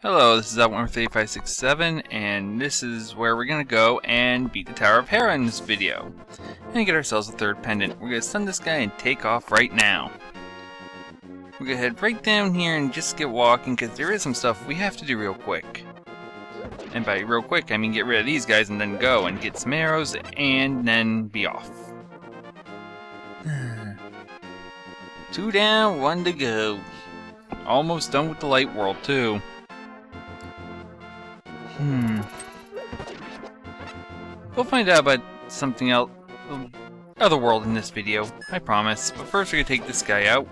Hello, this is abound3567, and this is where we're gonna go and beat the Tower of Hera in this video. And get ourselves a third pendant. We're gonna send this guy and take off right now. We're gonna head right down here and just get walking, because there is some stuff we have to do real quick. And by real quick, I mean get rid of these guys and then go and get some arrows and then be off. 2 down, 1 to go. Almost done with the light world too. We'll find out about something else, other world in this video, I promise. But first we're gonna take this guy out.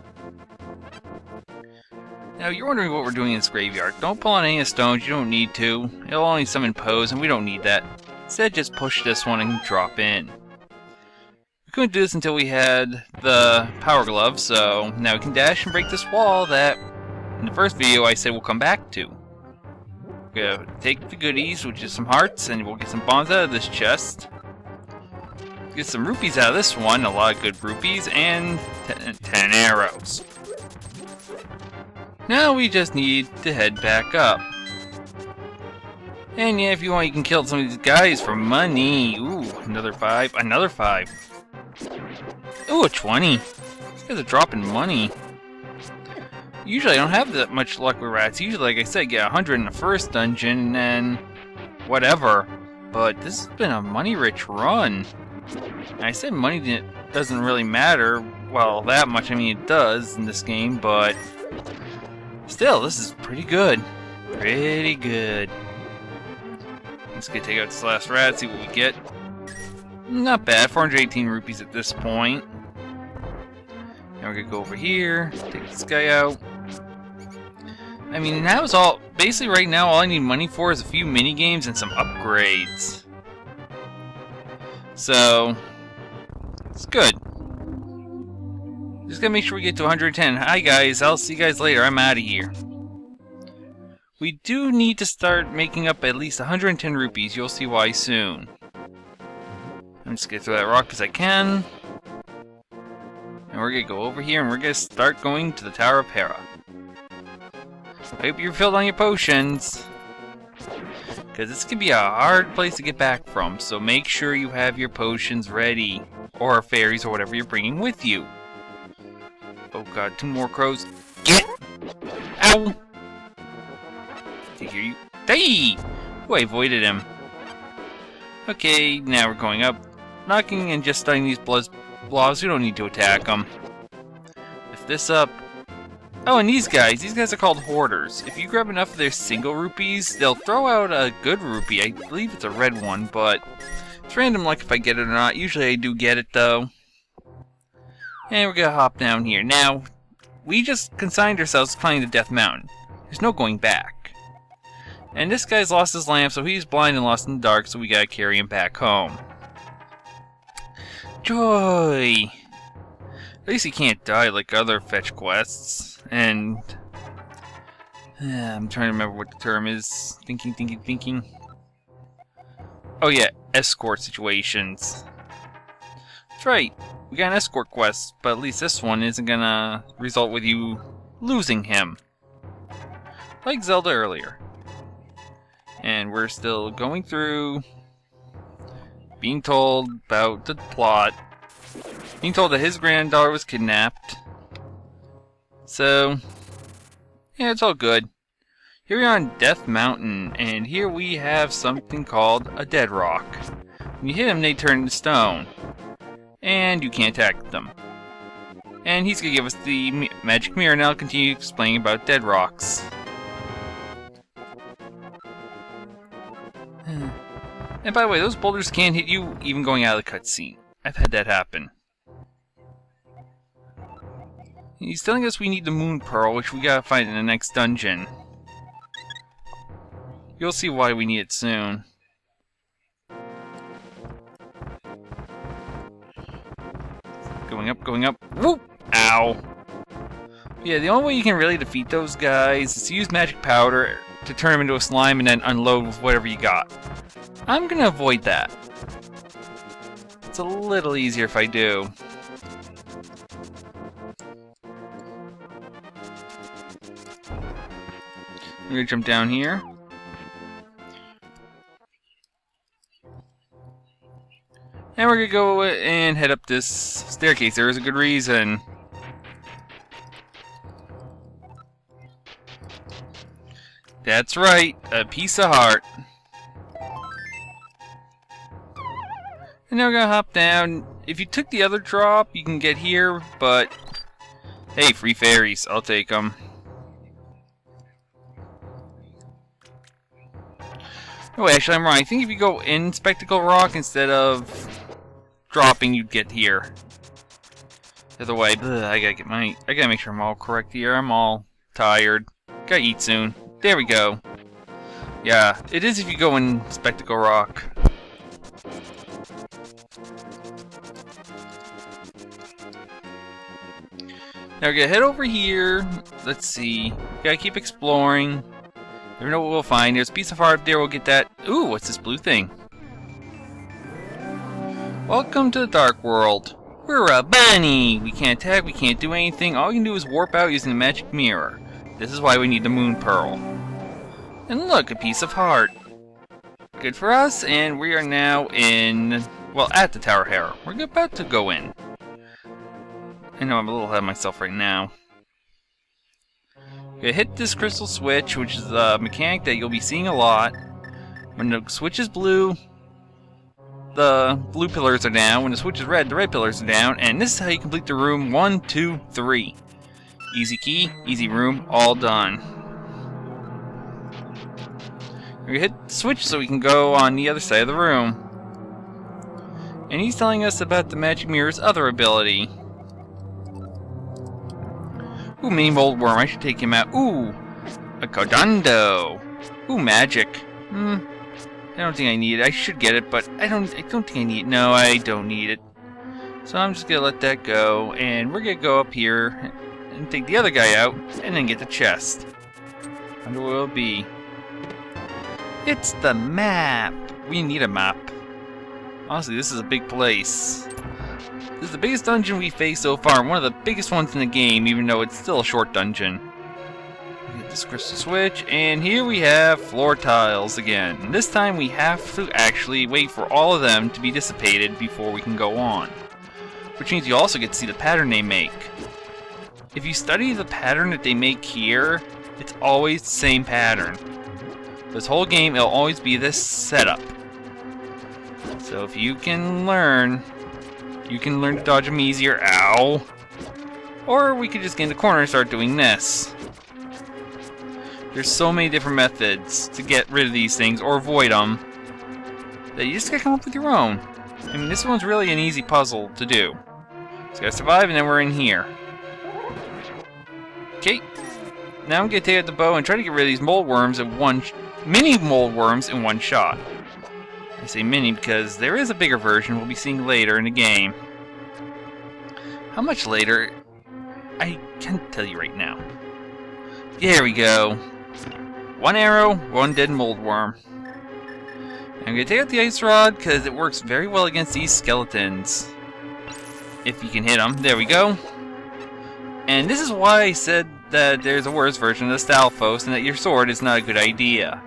Now you're wondering what we're doing in this graveyard. Don't pull on any of the stones, you don't need to. It'll only summon pose and we don't need that. Instead just push this one and drop in. We couldn't do this until we had the power glove, so now we can dash and break this wall that in the first video I said we'll come back to. We're gonna take the goodies, which is some hearts, and we'll get some bombs out of this chest. Get some rupees out of this one, a lot of good rupees, and 10 arrows. Now we just need to head back up. And yeah, if you want, you can kill some of these guys for money. Ooh, another 5, another 5. Ooh, a 20. These guys are dropping money. Usually I don't have that much luck with rats. Usually, like I said, I get 100 in the first dungeon and then whatever. But this has been a money-rich run. And I said money doesn't really matter. Well, that much. I mean, it does in this game, but still, this is pretty good. Pretty good. Let's go take out this last rat, see what we get. Not bad. 418 rupees at this point. Now we're gonna go over here, take this guy out. I mean, that was all. Basically, right now, all I need money for is a few mini games and some upgrades. So, it's good. Just gotta make sure we get to 110. Hi, guys. I'll see you guys later. I'm out of here. We do need to start making up at least 110 rupees. You'll see why soon. I'm just gonna throw that rock as I can. And we're gonna go over here and we're gonna start going to the Tower of Hera. I hope you're filled on your potions, because this can be a hard place to get back from, so make sure you have your potions ready, or fairies, or whatever you're bringing with you. Oh god, 2 more crows. Get! Ow! To hear you. Hey! Oh, I avoided him. Okay, now we're going up, knocking and just stunning these blobs. We don't need to attack them. Lift this up. Oh, and these guys are called hoarders. If you grab enough of their single rupees, they'll throw out a good rupee. I believe it's a red one, but it's random luck if I get it or not. Usually I do get it, though. And we're gonna hop down here. Now, we just consigned ourselves to climbing the Death Mountain. There's no going back. And this guy's lost his lamp, so he's blind and lost in the dark, so we gotta carry him back home. Joy! At least he can't die like other fetch quests. And I'm trying to remember what the term is. Thinking. Oh yeah, escort situations. That's right. We got an escort quest, but at least this one isn't gonna result with you losing him. Like Zelda earlier. And we're still going through, being told about the plot. Being told that his granddaughter was kidnapped. So, yeah, it's all good. Here we are on Death Mountain, and here we have something called a dead rock. When you hit them, they turn to stone. And you can't attack them. And he's gonna give us the magic mirror, and I'll continue explaining about dead rocks. And by the way, those boulders can't hit you even going out of the cutscene. I've had that happen. He's telling us we need the Moon Pearl, which we gotta find in the next dungeon. You'll see why we need it soon. Going up. Whoop! Ow! Yeah, the only way you can really defeat those guys is to use magic powder to turn them into a slime and then unload with whatever you got. I'm gonna avoid that. It's a little easier if I do. We're gonna jump down here. And we're gonna go and head up this staircase. There is a good reason. That's right, a piece of heart. And now we're gonna hop down. If you took the other drop, you can get here, but hey, free fairies, I'll take them. Oh, actually, I'm wrong. I think if you go in Spectacle Rock instead of dropping, you'd get here. The other way. Ugh, I gotta make sure I'm all correct here. I'm all tired. Gotta eat soon. There we go. Yeah, it is if you go in Spectacle Rock. Now we're gonna head over here. Let's see. Gotta keep exploring. Never know what we'll find. There's a piece of heart up there. We'll get that. Ooh, what's this blue thing? Welcome to the Dark World. We're a bunny. We can't attack. We can't do anything. All we can do is warp out using the magic mirror. This is why we need the moon pearl. And look, a piece of heart. Good for us, and we are now in, well, at the Tower Hera. We're about to go in. I know I'm a little ahead of myself right now. Gonna hit this crystal switch, which is a mechanic that you'll be seeing a lot. When the switch is blue, the blue pillars are down. When the switch is red, the red pillars are down. And this is how you complete the room 1, 2, 3. Easy key, easy room, all done. We hit the switch so we can go on the other side of the room. And he's telling us about the magic mirror's other ability. Ooh, mini mold worm, I should take him out. Ooh, a Codando. Ooh, magic. I don't think I need it. I should get it, but I don't think I need it. No, I don't need it. So I'm just gonna let that go, and we're gonna go up here and take the other guy out, and then get the chest. Wonder what it'll be. It's the map! We need a map. Honestly, this is a big place. This is the biggest dungeon we faced so far, and one of the biggest ones in the game, even though it's still a short dungeon. Get this crystal switch, and here we have floor tiles again. This time we have to actually wait for all of them to be dissipated before we can go on. Which means you also get to see the pattern they make. If you study the pattern that they make here, it's always the same pattern. This whole game, it'll always be this setup. So if you can learn to dodge them easier. Ow! Or we could just get in the corner and start doing this. There's so many different methods to get rid of these things or avoid them that you just gotta come up with your own. I mean, this one's really an easy puzzle to do. Just gotta survive, and then we're in here. Okay. Now I'm gonna take out the bow and try to get rid of these mold worms in mini mold worms in one shot. I say mini because there is a bigger version we'll be seeing later in the game. How much later? I can't tell you right now. There we go. One arrow, one dead mold worm. I'm gonna take out the ice rod because it works very well against these skeletons. If you can hit them. There we go. And this is why I said that there's a worse version of the Stalfos and that your sword is not a good idea.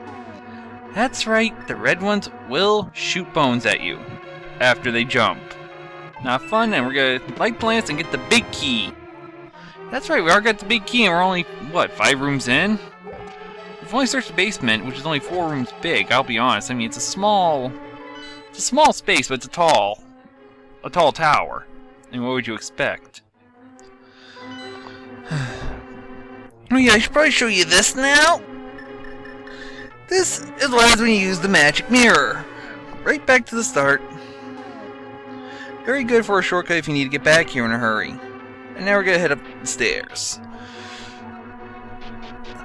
That's right, the red ones will shoot bones at you after they jump. Not fun, and we're gonna light plants and get the big key. That's right, we already got the big key and we're only, what, 5 rooms in? We've only searched the basement, which is only 4 rooms big, I'll be honest. I mean, it's a small space, but it's a tall tower. And what would you expect? Oh yeah, I should probably show you this now. This is what happens when you use the magic mirror. Right back to the start. Very good for a shortcut if you need to get back here in a hurry. And now we're gonna head up the stairs.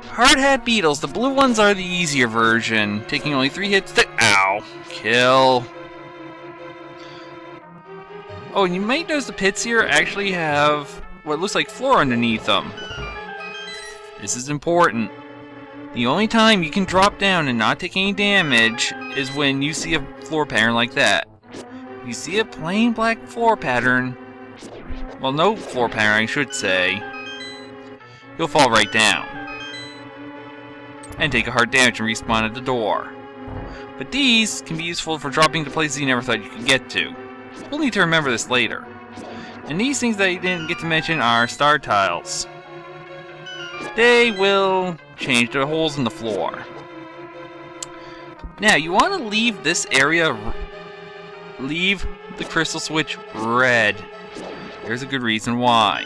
Hard hat beetles. The blue ones are the easier version, taking only 3 hits to kill. Oh, and you might notice the pits here actually have what looks like floor underneath them. This is important. The only time you can drop down and not take any damage is when you see a floor pattern like that. If you see a plain black floor pattern, well, no floor pattern I should say, you'll fall right down. and take a hard damage and respawn at the door. But these can be useful for dropping to places you never thought you could get to. We'll need to remember this later. And these things that I didn't get to mention are star tiles. They will change the holes in the floor. Now, you want to leave this area, leave the crystal switch red. There's a good reason why.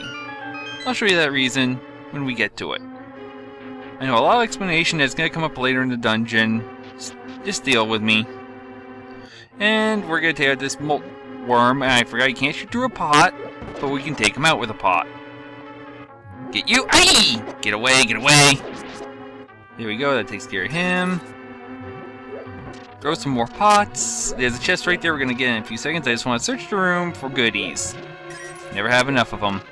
I'll show you that reason when we get to it. I know a lot of explanation that's going to come up later in the dungeon. Just deal with me. And we're going to take out this molt worm. And I forgot you can't shoot through a pot, but we can take him out with a pot. Get you! Aye! Get away, get away! There we go, that takes care of him. Throw some more pots. There's a chest right there we're going to get in a few seconds. I just want to search the room for goodies. Never have enough of them.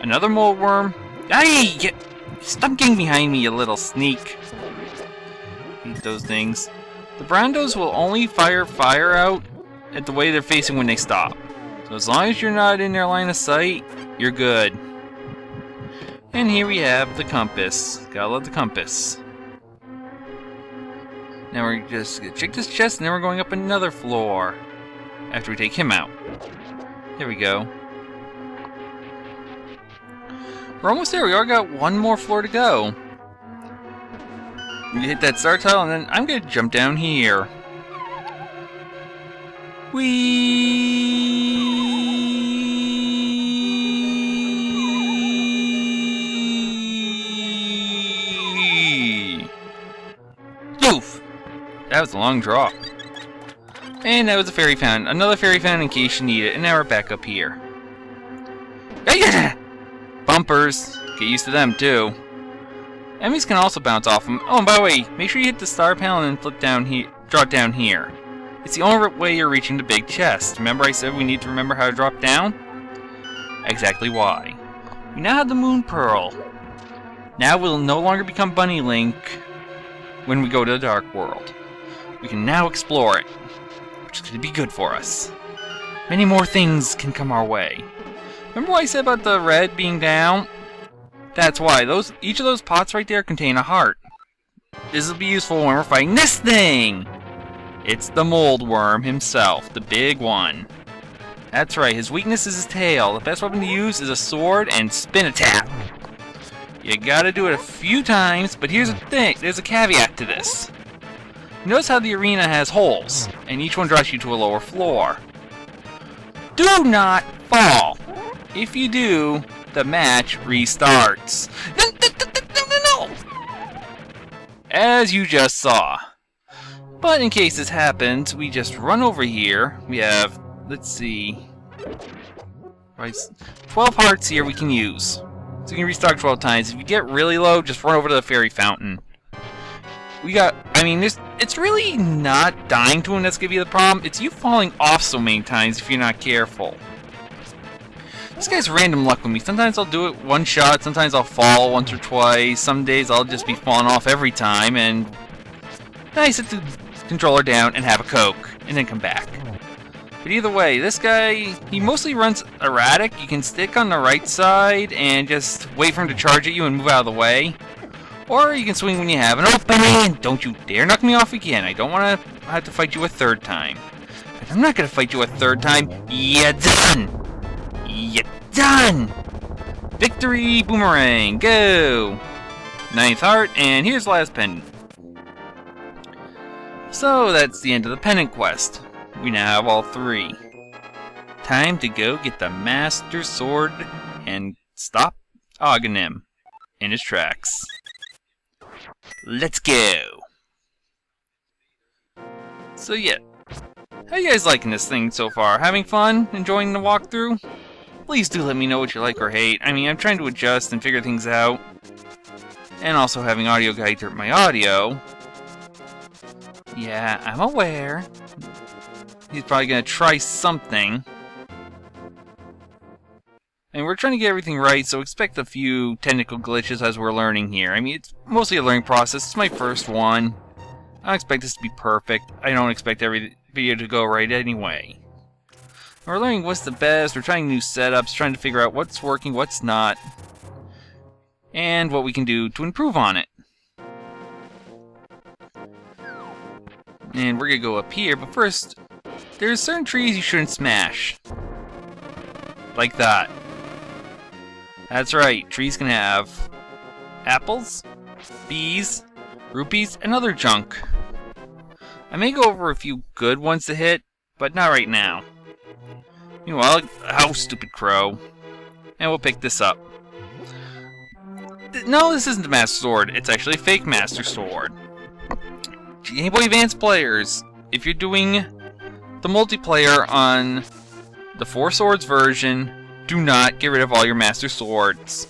Another mold worm. Aye! Stop getting behind me, you little sneak. Eat those things. The brandos will only fire fire out at the way they're facing when they stop. So as long as you're not in their line of sight, you're good. And here we have the compass. Gotta love the compass. Now we're just gonna check this chest, and then we're going up another floor. After we take him out. There we go. We're almost there. We already got one more floor to go. We hit that star tile, and then I'm gonna jump down here. Oof! That was a long drop. And that was a fairy fountain. Another fairy fountain in case you need it. And now we're back up here. Bumpers. Get used to them too. Enemies can also bounce off them. Oh, and by the way, make sure you hit the star panel and flip down here. Drop down here. It's the only way you're reaching the big chest. Remember I said we need to remember how to drop down? Exactly why. We now have the Moon Pearl. Now we'll no longer become Bunny Link when we go to the Dark World. We can now explore it, which is going to be good for us. Many more things can come our way. Remember what I said about the red being down? That's why. Each of those pots right there contain a heart. This will be useful when we're fighting this thing! It's the mold worm himself, the big one. That's right, his weakness is his tail. The best weapon to use is a sword and spin attack. You gotta do it a few times, but here's the thing, there's a caveat to this. Notice how the arena has holes, and each one drops you to a lower floor. Do not fall! If you do, the match restarts. No! As you just saw. But in case this happens, we just run over here. We have, let's see, 12 hearts here we can use. So you can restock 12 times. If you get really low, just run over to the fairy fountain. It's really not dying to him that's gonna be the problem. It's you falling off so many times if you're not careful. This guy's random luck with me. Sometimes I'll do it one shot, sometimes I'll fall once or twice. Some days I'll just be falling off every time, and then I set the controller down and have a Coke, and then come back. But either way, this guy, he mostly runs erratic. You can stick on the right side and just wait for him to charge at you and move out of the way. Or you can swing when you have an opening. Don't you dare knock me off again. I don't want to have to fight you a third time. But I'm not going to fight you a third time. You're done! You're done! Victory boomerang, go! 9th heart, and here's the last pendant. So that's the end of the pendant quest. We now have all 3. Time to go get the Master Sword and stop Aghanim in his tracks. Let's go! So yeah, how you guys liking this thing so far? Having fun? Enjoying the walkthrough? Please do let me know what you like or hate. I'm trying to adjust and figure things out. And also having audio guide through my audio. Yeah, I'm aware. He's probably gonna try something. And we're trying to get everything right, so expect a few technical glitches as we're learning here. It's mostly a learning process. It's my first one. I don't expect this to be perfect. I don't expect every video to go right anyway. We're learning what's the best, we're trying new setups, trying to figure out what's working, what's not, and what we can do to improve on it. And we're gonna go up here, but first, there's certain trees you shouldn't smash. Like that. That's right, trees can have apples, bees, rupees, and other junk. I may go over a few good ones to hit, but not right now. Meanwhile, oh, stupid crow. And we'll pick this up. No, this isn't the Master Sword. It's actually a fake Master Sword. Game Boy Advance players, if you're doing the multiplayer on the 4 Swords version, do not get rid of all your Master Swords.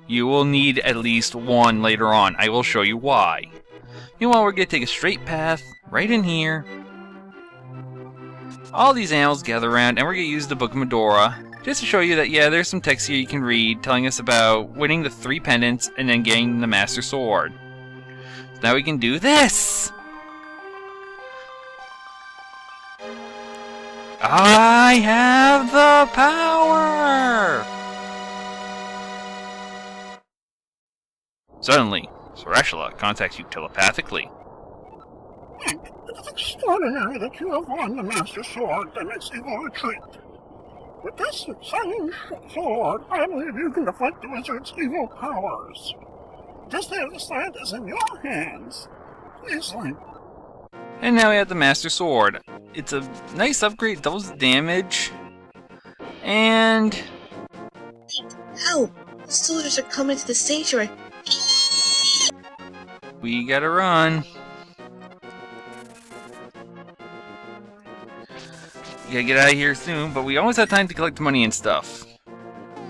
You will need at least one later on. I will show you why. Meanwhile, we're going to take a straight path right in here. All these animals gather around, and we're going to use the Book of Medora just to show you that, yeah, there's some text here you can read telling us about winning the 3 pendants and then getting the Master Sword. So now we can do this! I have the power! Suddenly, Sarashula contacts you telepathically. Link, it is extraordinary that you have won the Master Sword that makes evil retreat. With this same sword, I believe you can deflect the wizard's evil powers. This day of the stand is in your hands. Please, Link. And now we have the Master Sword. It's a nice upgrade, doubles the damage. And... Help! The soldiers are coming to the sanctuary. we gotta run. We gotta get out of here soon, but we almost have time to collect the money and stuff.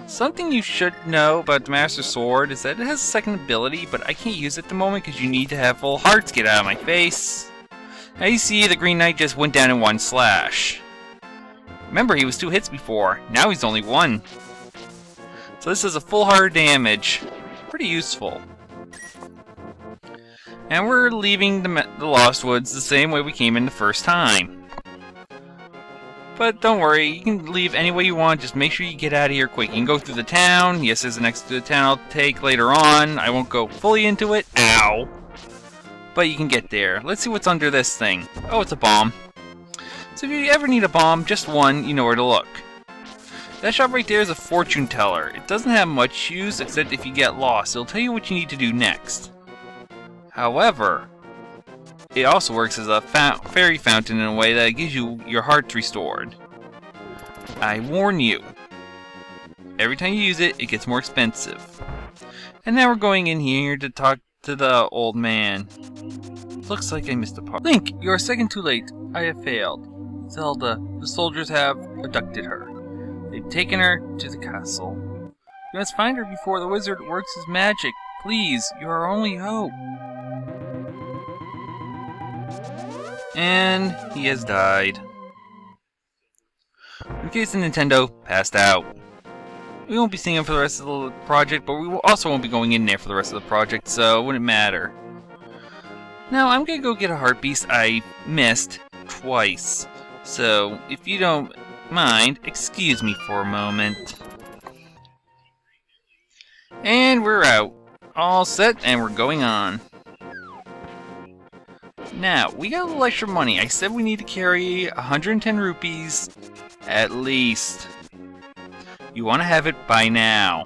Something you should know about the Master Sword is that it has a second ability, but I can't use it at the moment because you need to have full hearts. Get out of my face. Now you see the Green Knight just went down in 1 slash. Remember, he was 2 hits before. Now he's only 1. So this is a full heart damage. Pretty useful. And we're leaving the Lost Woods the same way we came in the first time. But don't worry, you can leave any way you want, just make sure you get out of here quick. You can go through the town. Yes, there's an exit to the town I'll take later on. I won't go fully into it. Ow! But you can get there. Let's see what's under this thing. Oh, it's a bomb. So if you ever need a bomb, just one, you know where to look. That shop right there is a fortune teller. It doesn't have much use, except if you get lost. It'll tell you what you need to do next. However, it also works as a fairy fountain in a way that gives you your hearts restored. I warn you. Every time you use it, it gets more expensive. And now we're going in here to talk to the old man. Looks like I missed a part. Link, you are a second too late. I have failed. Zelda, the soldiers have abducted her. They've taken her to the castle. You must find her before the wizard works his magic. Please, you are our only hope. And he has died. In case the Nintendo passed out. We won't be seeing him for the rest of the project, but we also won't be going in there for the rest of the project, so it wouldn't matter. Now, I'm gonna go get a heart beast I missed twice. So, if you don't mind, excuse me for a moment. And we're out. All set, and we're going on. Now, we got a little extra money. I said we need to carry 110 rupees at least. You want to have it by now.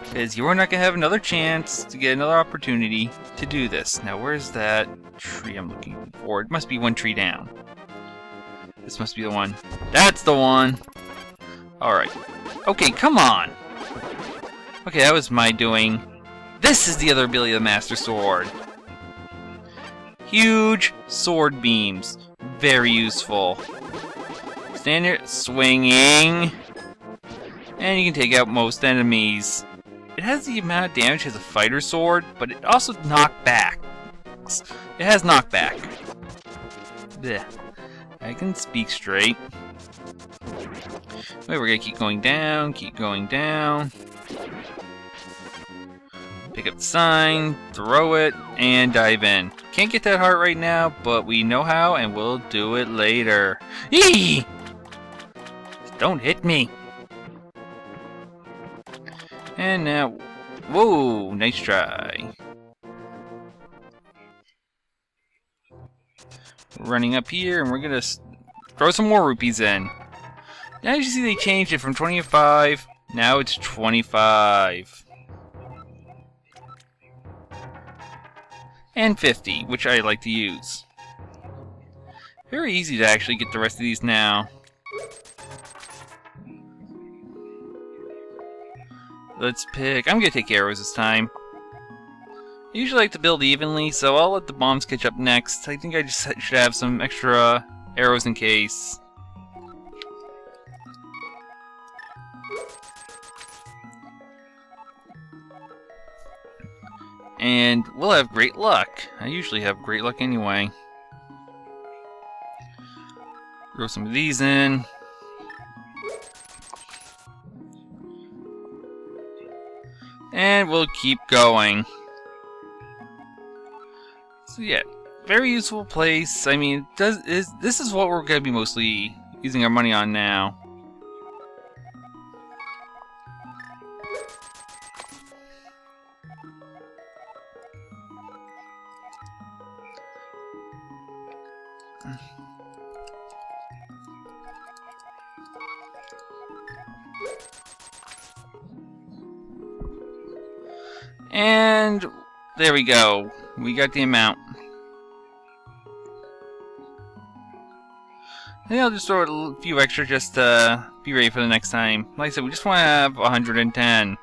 Because you're not going to have another chance to get another opportunity to do this. Now, where's that tree I'm looking for? It must be 1 tree down. This must be the one. That's the one! Alright. Okay, come on! Okay, that was my doing. This is the other ability of the Master Sword. Huge sword beams. Very useful. Stand there, swinging. And you can take out most enemies. It has the amount of damage as a fighter sword, but it also knockback. It has knockback. Blech. I can speak straight. Wait, we're gonna keep going down, keep going down. Pick up the sign, throw it, and dive in. Can't get that heart right now, but we know how, and we'll do it later. Eee! Don't hit me! And now... Whoa! Nice try. Running up here, and we're gonna throw some more rupees in. Now as you see, they changed it from 25. Now it's 25. And 50, which I like to use. Very easy to actually get the rest of these now. Let's pick... I'm gonna take arrows this time. I usually like to build evenly, so I'll let the bombs catch up next. I think I just should have some extra arrows in case. And we'll have great luck. I usually have great luck anyway. Throw some of these in. And we'll keep going. So yeah, very useful place. I mean, this is what we're going to be mostly using our money on now. And there we go. We got the amount. And I'll just throw a few extra just to be ready for the next time. Like I said, we just want to have 110.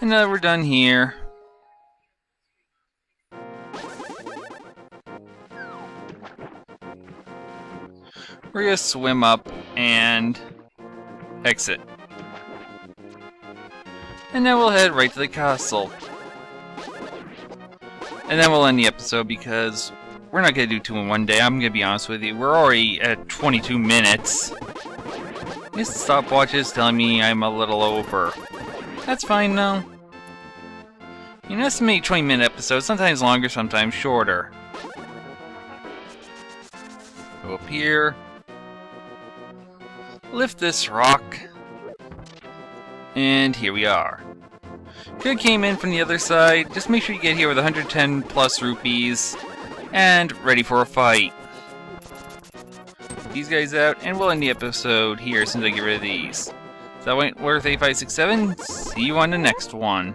And now we're done here. We're gonna swim up and exit. And then we'll head right to the castle. And then we'll end the episode because we're not gonna do 2 in one day. I'm gonna be honest with you. We're already at 22 minutes. This stopwatch is telling me I'm a little over. That's fine though. You can estimate 20-minute episodes, sometimes longer, sometimes shorter. Go up here. Lift this rock. And here we are. Good came in from the other side. Just make sure you get here with 110 plus rupees. And ready for a fight. Get these guys out, and we'll end the episode here as soon as I get rid of these. So that went worth 8567. See you on the next one.